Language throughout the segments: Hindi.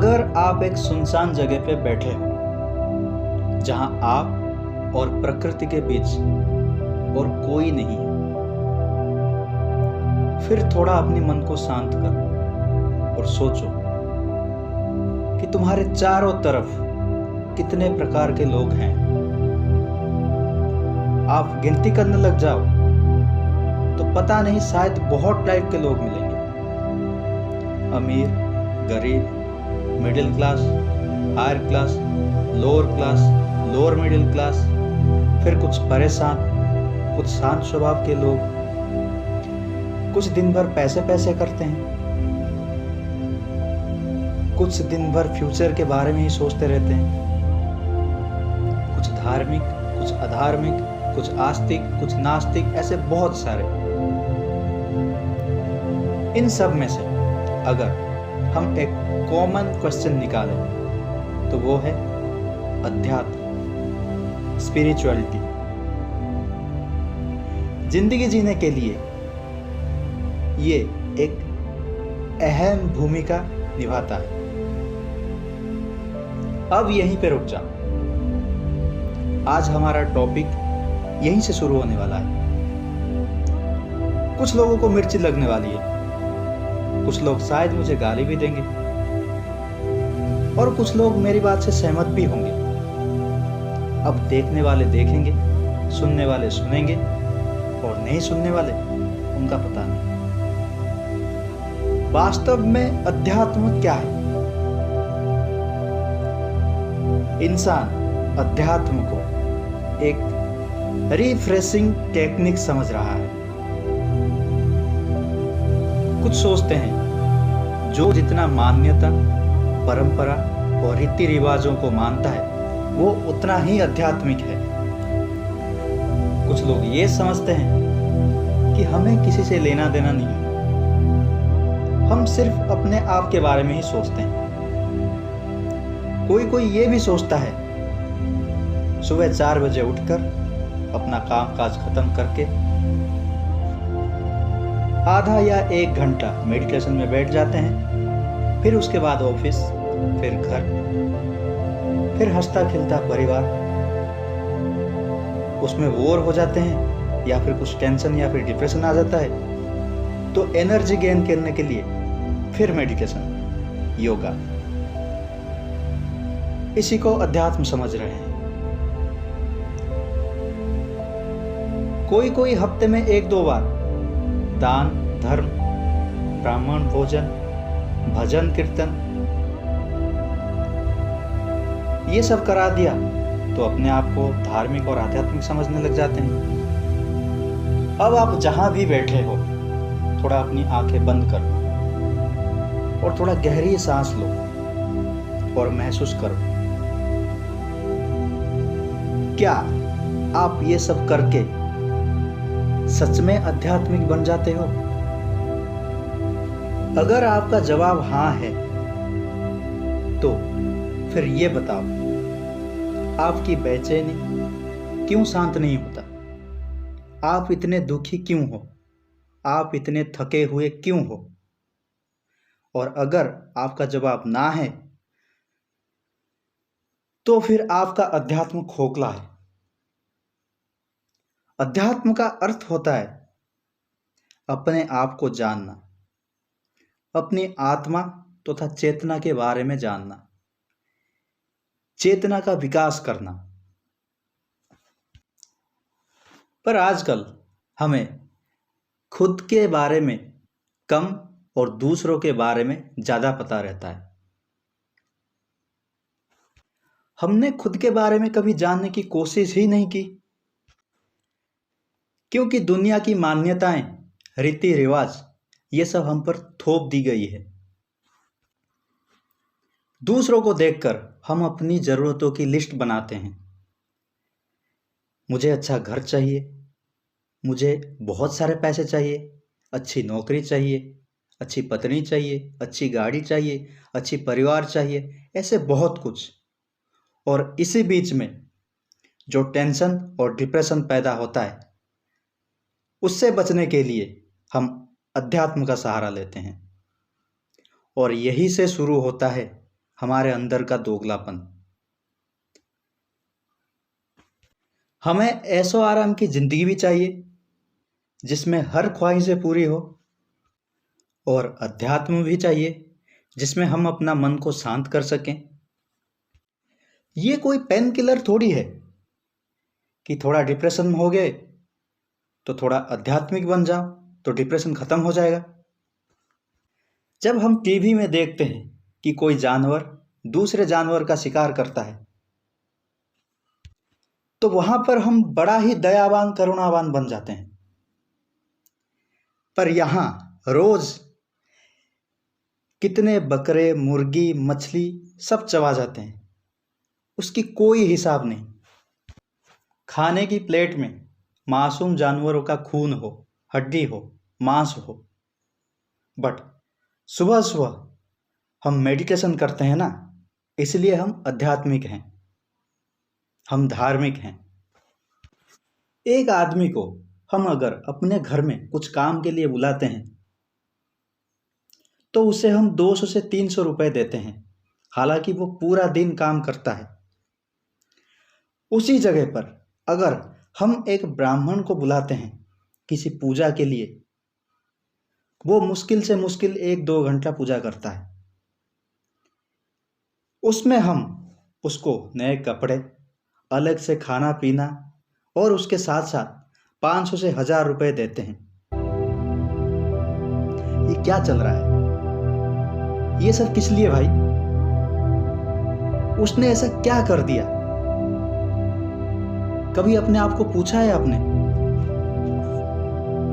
अगर आप एक सुनसान जगह पे बैठे हो जहां आप और प्रकृति के बीच और कोई नहीं है, फिर थोड़ा अपने मन को शांत करो और सोचो कि तुम्हारे चारों तरफ कितने प्रकार के लोग हैं। आप गिनती करने लग जाओ तो पता नहीं, शायद बहुत टाइप के लोग मिलेंगे। अमीर, गरीब, middle class, higher class, lower class, lower middle class, फिर कुछ परेशान, कुछ शांत स्वभाव के लोग, कुछ दिन भर पैसे पैसे करते हैं, कुछ दिन भर फ्यूचर के बारे में ही सोचते रहते हैं, कुछ धार्मिक, कुछ अधार्मिक, कुछ आस्तिक, कुछ नास्तिक, ऐसे बहुत सारे। इन सब में से अगर हम एक कॉमन क्वेश्चन निकालें तो वो है अध्यात्म, स्पिरिचुअलिटी। जिंदगी जीने के लिए ये एक अहम भूमिका निभाता है। अब यहीं पे रुक जाओ, आज हमारा टॉपिक यहीं से शुरू होने वाला है। कुछ लोगों को मिर्ची लगने वाली है, कुछ लोग शायद मुझे गाली भी देंगे और कुछ लोग मेरी बात से सहमत भी होंगे। अब देखने वाले देखेंगे, सुनने वाले सुनेंगे और नहीं सुनने वाले, उनका पता नहीं। वास्तव में अध्यात्म क्या है? इंसान अध्यात्म को एक रिफ्रेशिंग टेक्निक समझ रहा है। कुछ सोचते हैं जो जितना मान्यता, परंपरा और रीति रिवाजों को मानता है वो उतना ही आध्यात्मिक है। कुछ लोग ये समझते हैं कि हमें किसी से लेना देना नहीं है, हम सिर्फ अपने आप के बारे में ही सोचते हैं। कोई कोई ये भी सोचता है सुबह 4 बजे उठकर अपना काम काज खत्म करके आधा या 1 घंटा मेडिटेशन में बैठ जाते हैं, फिर उसके बाद ऑफिस, फिर घर, फिर हंसता खिलता परिवार, उसमें बोर हो जाते हैं या फिर कुछ टेंशन या फिर डिप्रेशन आ जाता है तो एनर्जी गेन करने के लिए फिर मेडिटेशन, योगा, इसी को अध्यात्म समझ रहे हैं। कोई कोई हफ्ते में 1-2 बार दान, धर्म, ब्राह्मण भोजन, भजन कीर्तन, ये सब करा दिया तो अपने आप को धार्मिक और आध्यात्मिक समझने लग जाते हैं। अब आप जहां भी बैठे हो, थोड़ा अपनी आंखें बंद करो और थोड़ा गहरी सांस लो और महसूस करो, क्या आप ये सब करके सच में आध्यात्मिक बन जाते हो? अगर आपका जवाब हाँ है तो फिर ये बताओ, आपकी बेचैनी क्यों शांत नहीं होता? आप इतने दुखी क्यों हो? आप इतने थके हुए क्यों हो? और अगर आपका जवाब ना है तो फिर आपका अध्यात्म खोखला है। अध्यात्म का अर्थ होता है अपने आप को जानना, अपनी आत्मा तथा चेतना के बारे में जानना, चेतना का विकास करना। पर आजकल हमें खुद के बारे में कम और दूसरों के बारे में ज्यादा पता रहता है। हमने खुद के बारे में कभी जानने की कोशिश ही नहीं की, क्योंकि दुनिया की मान्यताएं, रीति रिवाज, ये सब हम पर थोप दी गई है। दूसरों को देखकर हम अपनी जरूरतों की लिस्ट बनाते हैं। मुझे अच्छा घर चाहिए, मुझे बहुत सारे पैसे चाहिए, अच्छी नौकरी चाहिए, अच्छी पत्नी चाहिए, अच्छी गाड़ी चाहिए, अच्छी परिवार चाहिए, ऐसे बहुत कुछ। और इसी बीच में जो टेंशन और डिप्रेशन पैदा होता है, उससे बचने के लिए हम अध्यात्म का सहारा लेते हैं। और यही से शुरू होता है हमारे अंदर का दोगलापन। हमें ऐशो आराम की जिंदगी भी चाहिए जिसमें हर ख्वाहिशें पूरी हो, और अध्यात्म भी चाहिए जिसमें हम अपना मन को शांत कर सकें। ये कोई पेन किलर थोड़ी है कि थोड़ा डिप्रेशन में हो गए तो थोड़ा आध्यात्मिक बन जाओ तो डिप्रेशन खत्म हो जाएगा। जब हम टीवी में देखते हैं कि कोई जानवर दूसरे जानवर का शिकार करता है तो वहां पर हम बड़ा ही दयावान करुणावान बन जाते हैं, पर यहां रोज कितने बकरे, मुर्गी, मछली सब चबा जाते हैं, उसकी कोई हिसाब नहीं। खाने की प्लेट में मासूम जानवरों का खून हो, हड्डी हो, मांस हो, बट सुबह सुबह हम मेडिटेशन करते हैं ना, इसलिए हम आध्यात्मिक हैं, हम धार्मिक हैं। एक आदमी को हम अगर अपने घर में कुछ काम के लिए बुलाते हैं तो उसे हम 200 से 300 रुपए देते हैं, हालांकि वो पूरा दिन काम करता है। उसी जगह पर अगर हम एक ब्राह्मण को बुलाते हैं किसी पूजा के लिए, वो मुश्किल से मुश्किल 1-2 घंटा पूजा करता है, उसमें हम उसको नए कपड़े, अलग से खाना पीना और उसके साथ साथ 500 से 1000 रुपए देते हैं। ये क्या चल रहा है? ये सब किस लिए भाई? उसने ऐसा क्या कर दिया? कभी अपने आप को पूछा है आपने?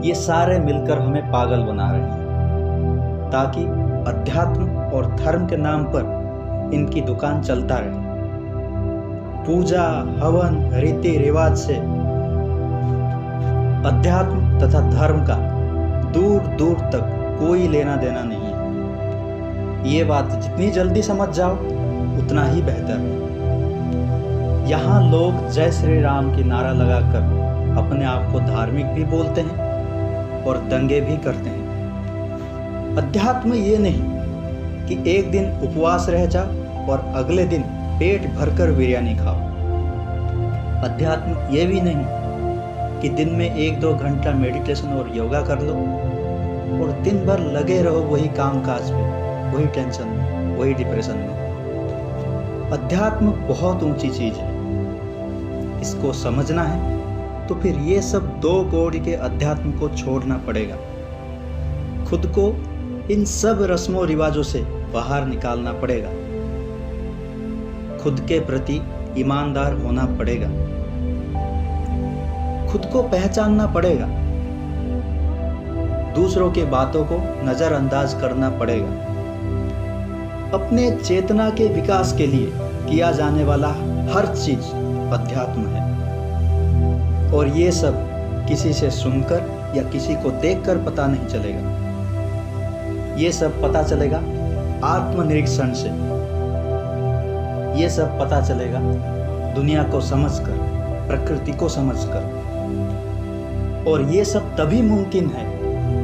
ये सारे मिलकर हमें पागल बना रहे हैं ताकि अध्यात्म और धर्म के नाम पर इनकी दुकान चलता रहे। पूजा, हवन, रीति रिवाज से अध्यात्म तथा धर्म का दूर दूर तक कोई लेना देना नहीं है। ये बात जितनी जल्दी समझ जाओ उतना ही बेहतर है। यहाँ लोग जय श्री राम की नारा लगाकर अपने आप को धार्मिक भी बोलते हैं और दंगे भी करते हैं। अध्यात्म ये नहीं कि एक दिन उपवास रह जाओ और अगले दिन पेट भरकर बिरयानी खाओ। अध्यात्म ये भी नहीं कि दिन में 1-2 घंटा मेडिटेशन और योगा कर लो और दिन भर लगे रहो वही काम काज में, वही टेंशन में, वही डिप्रेशन में। अध्यात्म बहुत ऊंची चीज है, इसको समझना है तो फिर ये सब 2 कौड़ी के अध्यात्म को छोड़ना पड़ेगा। खुद को इन सब रस्मों रिवाजों से बाहर निकालना पड़ेगा। खुद के प्रति ईमानदार होना पड़ेगा। खुद को पहचानना पड़ेगा। दूसरों की बातों को नजरअंदाज करना पड़ेगा। अपने चेतना के विकास के लिए किया जाने वाला हर चीज अध्यात्म है, और ये सब किसी से सुनकर या किसी को देखकर पता नहीं चलेगा। ये सब पता चलेगा आत्मनिरीक्षण से। ये सब पता चलेगा दुनिया को समझकर, प्रकृति को समझकर। और ये सब तभी मुमकिन है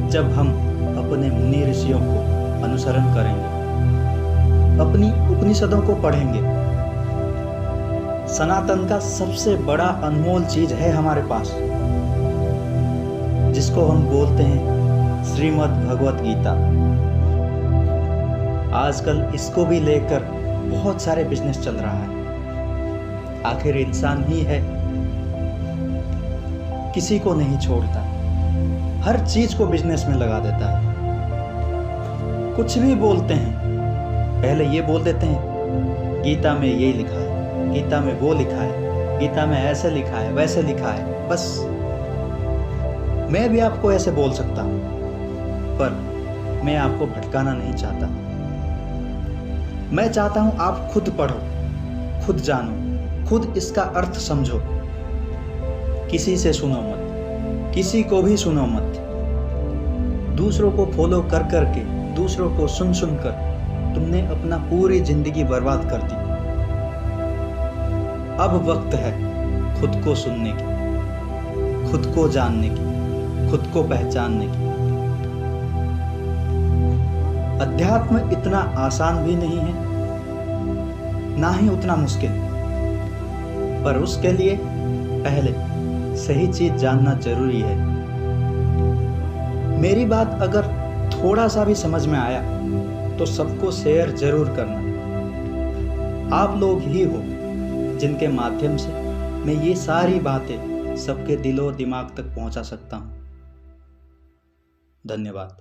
जब हम अपने मुनि ऋषियों को अनुसरण करेंगे, अपनी उपनिषदों को पढ़ेंगे। सनातन का सबसे बड़ा अनमोल चीज है हमारे पास, जिसको हम बोलते हैं श्रीमद् भगवत गीता। आजकल इसको भी लेकर बहुत सारे बिजनेस चल रहा है। आखिर इंसान ही है, किसी को नहीं छोड़ता, हर चीज को बिजनेस में लगा देता है। कुछ भी बोलते हैं, पहले ये बोल देते हैं गीता में ये लिखा है, गीता में वो लिखा है, गीता में ऐसे लिखा है, वैसे लिखा है। बस मैं भी आपको ऐसे बोल सकता हूं, पर मैं आपको भटकाना नहीं चाहता। मैं चाहता हूं आप खुद पढ़ो, खुद जानो, खुद इसका अर्थ समझो। किसी से सुनो मत, किसी को भी सुनो मत। दूसरों को फॉलो कर करके, दूसरों को सुन सुनकर तुमने अपना पूरी जिंदगी बर्बाद कर दी। अब वक्त है खुद को सुनने की, खुद को जानने की, खुद को पहचानने की। अध्यात्म इतना आसान भी नहीं है ना ही उतना मुश्किल, पर उसके लिए पहले सही चीज जानना जरूरी है। मेरी बात अगर थोड़ा सा भी समझ में आया तो सबको शेयर जरूर करना। आप लोग ही हो जिनके माध्यम से मैं ये सारी बातें सबके दिलो दिमाग तक पहुंचा सकता हूं। धन्यवाद।